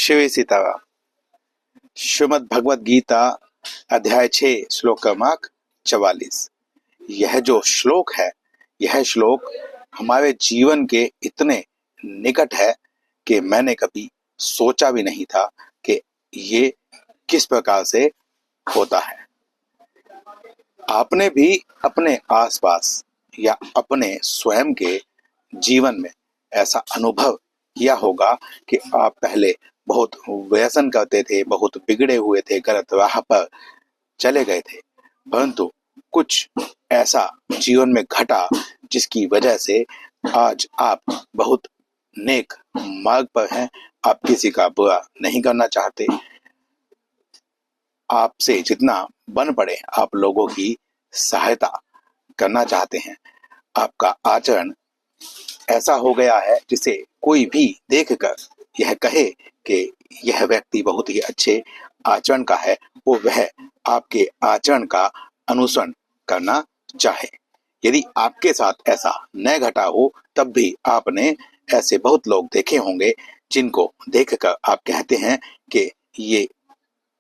शिवे सीताराम। श्रीमद् भगवद गीता अध्याय 6 श्लोक क्रमांक 44। यह जो श्लोक है, यह श्लोक हमारे जीवन के इतने निकट है कि मैंने कभी सोचा भी नहीं था कि ये किस प्रकार से होता है। आपने भी अपने आसपास या अपने स्वयं के जीवन में ऐसा अनुभव किया होगा कि आप पहले बहुत व्यसन करते थे, बहुत बिगड़े हुए थे, गलत राह पर चले गए थे, परंतु कुछ ऐसा जीवन में घटा जिसकी वजह से आज आप बहुत नेक मार्ग पर हैं। आप किसी का बुरा नहीं करना चाहते, आपसे जितना बन पड़े आप लोगों की सहायता करना चाहते हैं। आपका आचरण ऐसा हो गया है जिसे कोई भी देखकर यह कहे कि यह व्यक्ति बहुत ही अच्छे आचरण का है, वो वह आपके आचरण का अनुसरण करना चाहे। यदि आपके साथ ऐसा न घटा हो तब भी आपने ऐसे बहुत लोग देखे होंगे जिनको देखकर आप कहते हैं कि ये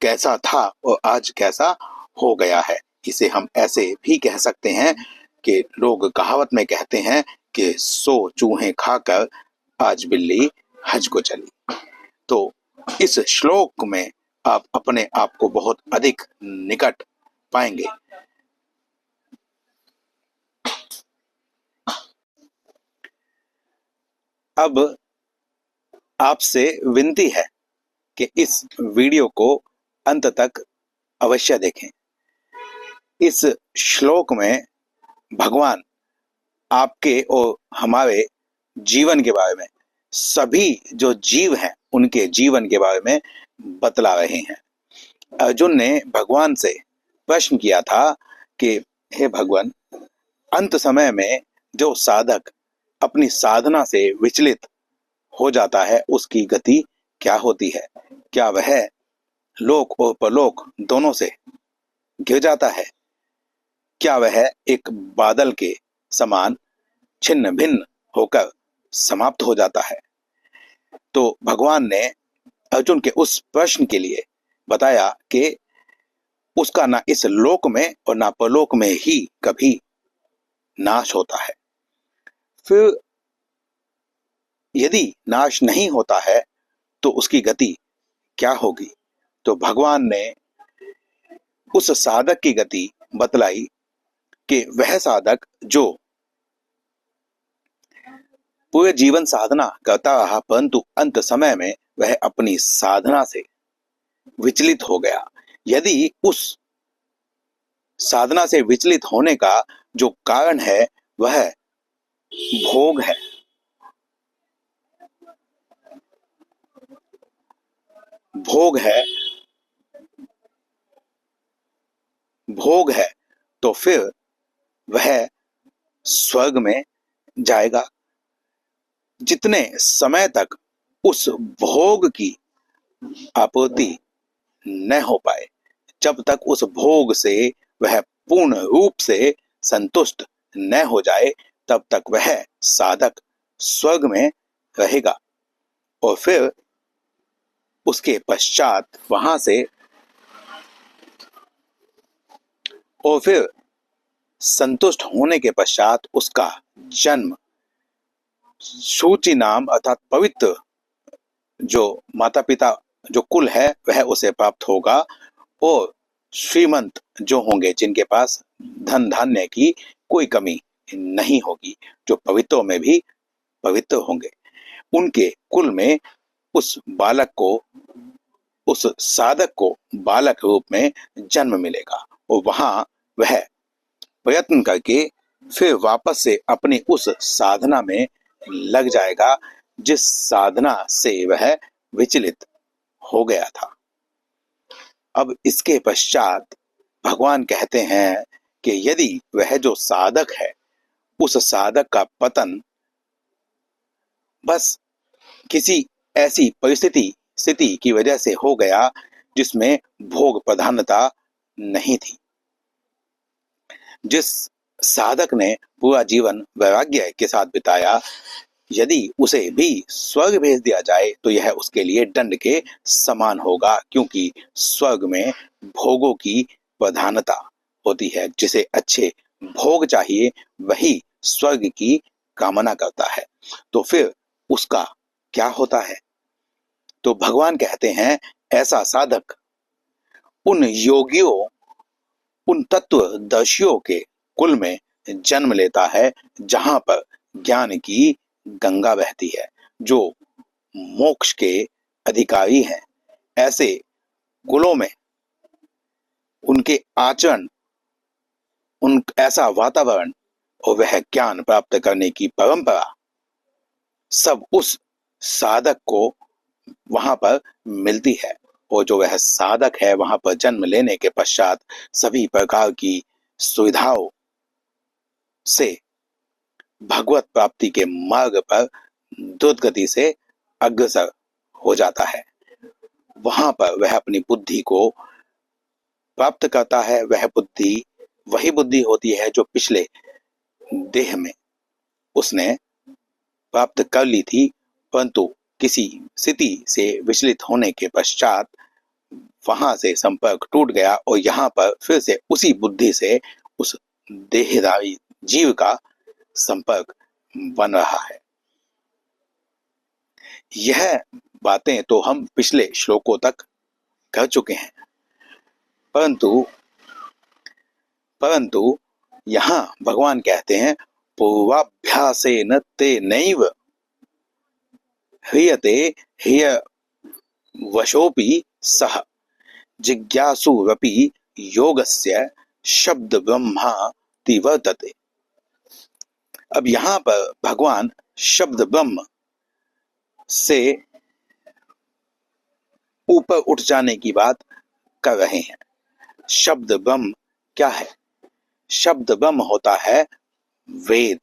कैसा था और आज कैसा हो गया है। इसे हम ऐसे भी कह सकते हैं कि लोग कहावत में कहते हैं कि 100 चूहे खाकर आज बिल्ली हज को चली। तो इस श्लोक में आप अपने आप को बहुत अधिक निकट पाएंगे। अब आपसे विनती है कि इस वीडियो को अंत तक अवश्य देखें। इस श्लोक में भगवान आपके और हमारे जीवन के बारे में, सभी जो जीव हैं उनके जीवन के बारे में बतला रहे हैं। अर्जुन ने भगवान से प्रश्न किया था कि हे भगवान, अंत समय में जो साधक अपनी साधना से विचलित हो जाता है उसकी गति क्या होती है? क्या वह लोक और परलोक दोनों से गिर जाता है? क्या वह एक बादल के समान छिन्न भिन्न होकर समाप्त हो जाता है? तो भगवान ने अर्जुन के उस प्रश्न के लिए बताया कि उसका ना इस लोक में और ना परलोक में ही कभी नाश होता है। फिर यदि नाश नहीं होता है तो उसकी गति क्या होगी? तो भगवान ने उस साधक की गति बतलाई कि वह साधक जो पूरे जीवन साधना करता रहा परंतु अंत समय में वह अपनी साधना से विचलित हो गया। यदि उस साधना से विचलित होने का जो कारण है वह भोग है, भोग है, तो फिर वह स्वर्ग में जाएगा। जितने समय तक उस भोग की आपूर्ति न हो पाए, जब तक उस भोग से वह पूर्ण रूप से संतुष्ट न हो जाए, तब तक वह साधक स्वर्ग में रहेगा। और फिर उसके पश्चात वहां से और फिर संतुष्ट होने के पश्चात उसका जन्म सूची नाम अर्थात पवित्र जो माता पिता जो कुल है वह उसे प्राप्त होगा, और श्रीमंत जो होंगे जिनके पास धन धान्य की कोई कमी नहीं होगी, जो पवित्रों में भी पवित्र होंगे, उनके कुल में उस बालक को, उस साधक को बालक रूप में जन्म मिलेगा। और वहां वह प्रयत्न करके फिर वापस से अपनी उस साधना में लग जाएगा जिस साधना से वह विचलित हो गया था। अब इसके पश्चात भगवान कहते हैं कि यदि वह जो साधक है उस साधक का पतन बस किसी ऐसी स्थिति की वजह से हो गया जिसमें भोग प्रधानता नहीं थी, जिस साधक ने पूरा जीवन वैराग्य के साथ बिताया, यदि उसे भी स्वर्ग भेज दिया जाए तो यह उसके लिए दंड के समान होगा, क्योंकि स्वर्ग में भोगों की प्रधानता होती है। जिसे अच्छे भोग चाहिए वही स्वर्ग की कामना करता है। तो फिर उसका क्या होता है? तो भगवान कहते हैं, ऐसा साधक उन योगियों, उन तत्वदर्शियों के कुल में जन्म लेता है जहां पर ज्ञान की गंगा बहती है, जो मोक्ष के अधिकारी हैं। ऐसे कुलों में उनके आचरण, उन ऐसा वातावरण और वह ज्ञान प्राप्त करने की परंपरा सब उस साधक को वहां पर मिलती है। और जो वह साधक है वहां पर जन्म लेने के पश्चात सभी प्रकार की सुविधाओं से भगवत प्राप्ति के मार्ग पर द्रुत गति से अग्रसर हो जाता है। वहां पर वह अपनी बुद्धि को प्राप्त करता है। वह बुद्धि वही बुद्धि होती है जो पिछले देह में उसने प्राप्त कर ली थी, परंतु किसी स्थिति से विचलित होने के पश्चात वहां से संपर्क टूट गया और यहाँ पर फिर से उसी बुद्धि से उस देहधारी जीव का संपर्क बन रहा है। यह बातें तो हम पिछले श्लोकों तक कर चुके हैं, परंतु यहाँ भगवान कहते हैं, पूर्वाभ्यासेन तेनैव ह्रियते ह्यवशोऽपि सः जिज्ञासुरपि योगस्य शब्द ब्रह्माति वर्तते। अब यहाँ पर भगवान शब्द ब्रह्म से ऊपर उठ जाने की बात कर रहे हैं। शब्द ब्रह्म क्या है? शब्द ब्रह्म होता है वेद,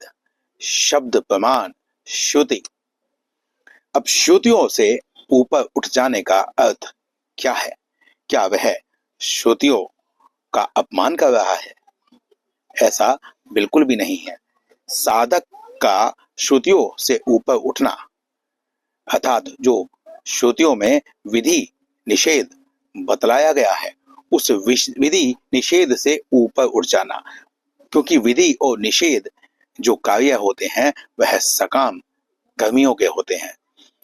शब्द प्रमाण, श्रुति। अब श्रुतियों से ऊपर उठ जाने का अर्थ क्या है? क्या वह श्रुतियों का अपमान कर रहा है? ऐसा बिल्कुल भी नहीं है। साधक का श्रुतियों से ऊपर उठना अर्थात जो श्रुतियों में विधि निषेध बतलाया गया है उस विधि निषेध से ऊपर उठ जाना, क्योंकि विधि और निषेध जो कार्य होते हैं वह सकाम कर्मियों के होते हैं।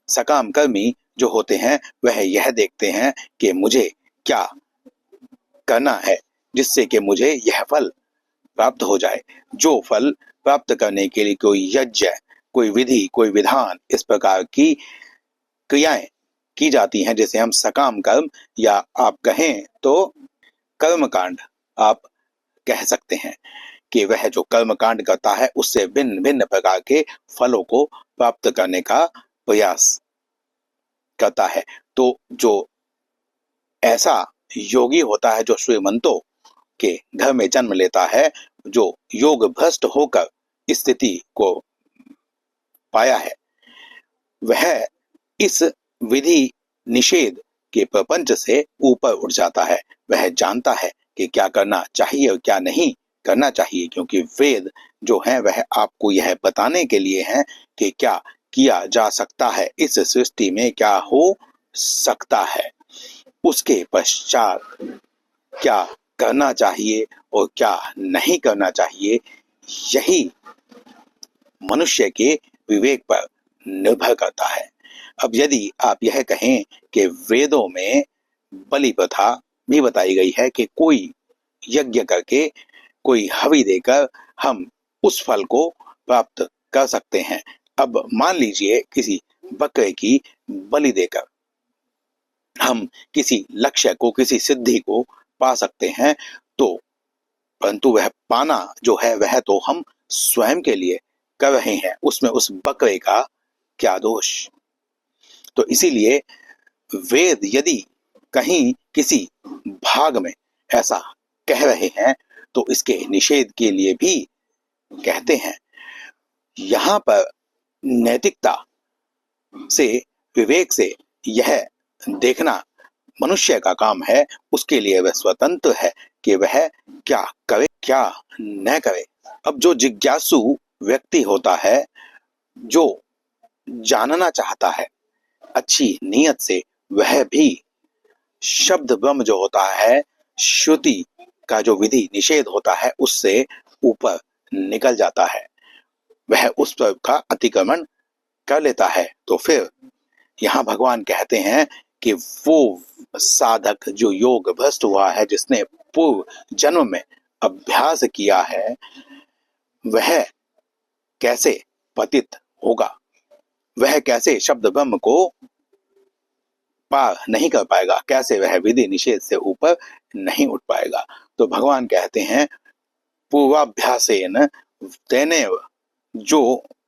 सकाम कर्मी जो होते हैं वह यह देखते हैं कि मुझे क्या करना है जिससे कि मुझे यह फल प्राप्त हो जाए। जो फल प्राप्त करने के लिए कोई यज्ञ, कोई विधि, कोई विधान, इस प्रकार की क्रियाएं की जाती हैं जिसे हम सकाम कर्म या आप कहें तो कर्मकांड आप कह सकते हैं, कि वह जो कर्मकांड करता है उससे भिन्न भिन्न प्रकार के फलों को प्राप्त करने का प्रयास करता है। तो जो ऐसा योगी होता है जो श्रीमंतों के घर में जन्म लेता है, जो योग भ्रष्ट होकर स्थिति को पाया है, वह इस विधि निषेध के प्रपंच से ऊपर उठ जाता है। वह जानता है कि क्या करना चाहिए और क्या नहीं करना चाहिए, क्योंकि वेद जो है वह आपको यह बताने के लिए है कि क्या किया जा सकता है, इस सृष्टि में क्या हो सकता है, उसके पश्चात क्या करना चाहिए और क्या नहीं करना चाहिए। यही मनुष्य के विवेक पर निर्भर करता है। अब यदि आप यह कहें कि वेदों में बलि प्रथा भी बताई गई है कि कोई यज्ञ करके, कोई हवि देकर हम उस फल को प्राप्त कर सकते हैं। अब मान लीजिए किसी बकरे की बलि देकर हम किसी लक्ष्य को, किसी सिद्धि को पा सकते हैं, तो परंतु वह पाना जो है वह तो हम स्वयं के लिए कर रहे हैं, उसमें उस बकरे का क्या दोष। तो इसीलिए वेद यदि कहीं किसी भाग में ऐसा कह रहे हैं तो इसके निषेध के लिए भी कहते हैं। यहाँ पर नैतिकता से, विवेक से यह देखना मनुष्य का काम है। उसके लिए वह स्वतंत्र है कि वह क्या करे क्या न करे। अब जो जिज्ञासु व्यक्ति होता है, जो जानना चाहता है अच्छी नीयत से, वह भी शब्द ब्रह्म जो होता है, श्रुति का जो विधि निषेध होता है, उससे ऊपर निकल जाता है, वह उस पर का अतिक्रमण कर लेता है। तो फिर यहाँ भगवान कहते हैं कि वो साधक जो योग भ्रष्ट हुआ है, जिसने पूर्व जन्म में अभ्यास किया है, वह कैसे पतित होगा, वह कैसे शब्द ब्रह्म को पार नहीं कर पाएगा, कैसे वह विधि निषेध से ऊपर नहीं उठ पाएगा। तो भगवान कहते हैं पूर्वाभ्यासेन तेनेव, जो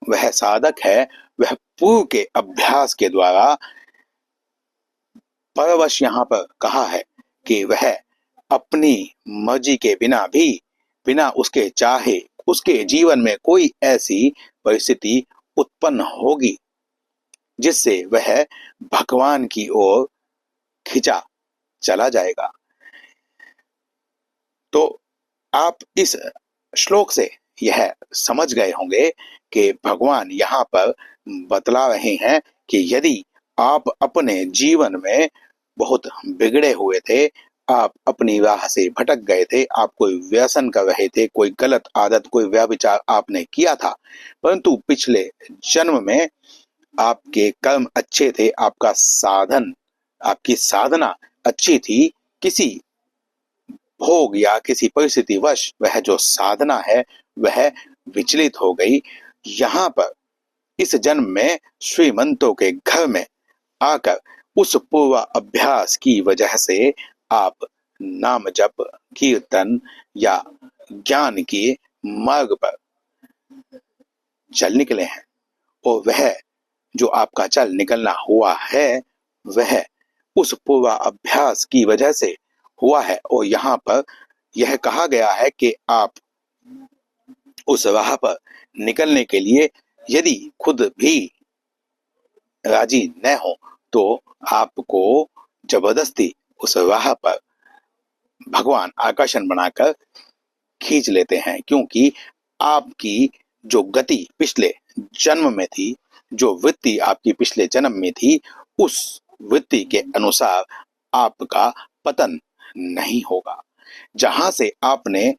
वह साधक है वह पूर्व के अभ्यास के द्वारा, परवश यहाँ पर कहा है कि वह अपनी मर्जी के बिना भी, बिना उसके चाहे उसके जीवन में कोई ऐसी परिस्थिति उत्पन्न होगी जिससे वह भगवान की ओर खिंचा चला जाएगा। तो आप इस श्लोक से यह समझ गए होंगे कि भगवान यहाँ पर बतला रहे हैं कि यदि आप अपने जीवन में बहुत बिगड़े हुए थे, आप अपनी राह से भटक गए थे, आप कोई व्यसन कर रहे थे, कोई गलत आदत, कोई व्यभिचार आपने किया था, परंतु पिछले जन्म में आपके कर्म अच्छे थे, आपका साधन, आपकी साधना अच्छी थी, किसी भोग या किसी परिस्थिति वश वह जो साधना है वह विचलित हो गई। यहाँ पर इस जन्म में श्रीमंतों के घर में आकर उस पूर्व अभ्यास की वजह से आप नाम जप, कीर्तन या ज्ञान के मार्ग पर चल निकले हैं, और वह जो आपका चल निकलना हुआ है वह उस पूर्व अभ्यास की वजह से हुआ है। और यहाँ पर यह कहा गया है कि आप उस राह पर निकलने के लिए यदि खुद भी राजी न हो तो आपको जबरदस्ती उस राह पर भगवान आकर्षण बनाकर खींच लेते हैं, क्योंकि आपकी जो गति पिछले जन्म में थी, जो वृत्ति आपकी पिछले जन्म में थी, उस वृत्ति के अनुसार आपका पतन नहीं होगा। जहां से आपने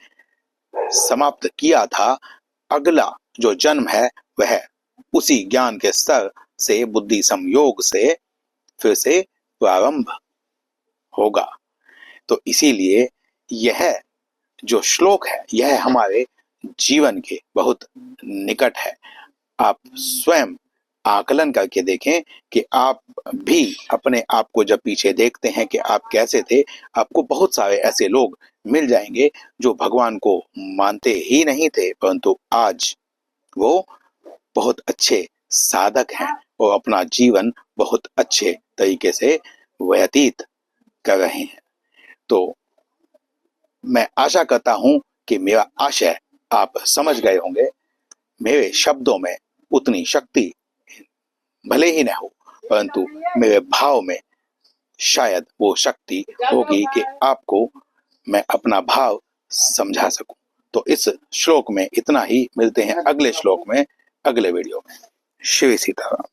समाप्त किया था, अगला जो जन्म है वह उसी ज्ञान के स्तर से, बुद्धि संयोग से फिर से प्रारंभ होगा। तो इसीलिए यह जो श्लोक है यह हमारे जीवन के बहुत निकट है। आप स्वयं आकलन करके देखें कि आप भी अपने आप को जब पीछे देखते हैं कि आप कैसे थे, आपको बहुत सारे ऐसे लोग मिल जाएंगे जो भगवान को मानते ही नहीं थे, परंतु आज वो बहुत अच्छे साधक हैं और अपना जीवन बहुत अच्छे तरीके से व्यतीत कर रहे हैं। तो मैं आशा करता हूं कि मेरा आशय आप समझ गए होंगे। मेरे शब्दों में उतनी शक्ति भले ही न हो, परंतु मेरे भाव में शायद वो शक्ति होगी कि आपको मैं अपना भाव समझा सकूं। तो इस श्लोक में इतना ही, मिलते हैं अगले श्लोक में, अगले वीडियो में। श्री सीताराम।